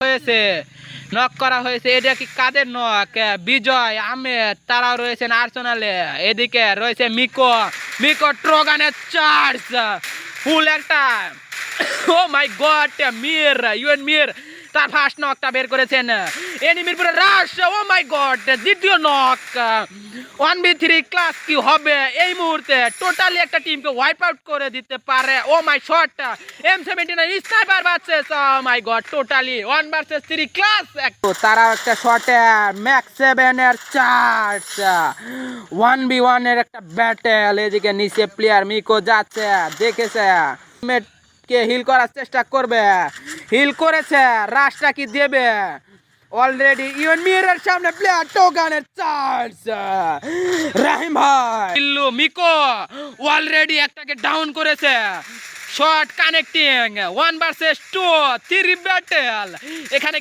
হয়েছে, নক করা হয়েছে। এটা কি কাদের নক? বিজয় আহমেদ, তারাও রয়েছেন আর্সেনালে। এদিকে রয়েছে মিকো, মিকো ট্রগানের চার্জ, ফুল একটা। ও মাই গড, মির, ইউএন মির তার ফার্স্ট নকটা বের করেছেন। এনিমির পুরো রাশ, ও মাই গড, দ্বিতীয় নক। 1v3 ক্লাস কি হবে এই মুহূর্তে? টোটালি একটা টিমকে ওয়াইপ আউট করে দিতে পারে। ও মাই শট, M79 স্নাইপার ভার্সেস, ও মাই গড, টোটালি 1 ভার্সেস 3 ক্লাস। তারা একটা শটে ম্যাক্স 7 এর চার্জ, 1v1 এর একটা ব্যাটেল। এদিকে নিচে প্লেয়ার মিকো যাচ্ছে, দেখেছে কে হিল করার চেষ্টা করবে, হিল করেছে, রাশটা কি দেবে? অলরেডি ইউএন মিরের সামনে প্লেয়ার টোগানের চার্জ, রাহিম ভাই ইল্লু মিকো অলরেডি একটাকে ডাউন করেছে। Shot connecting, 1 versus 2, 3 battle. এখানে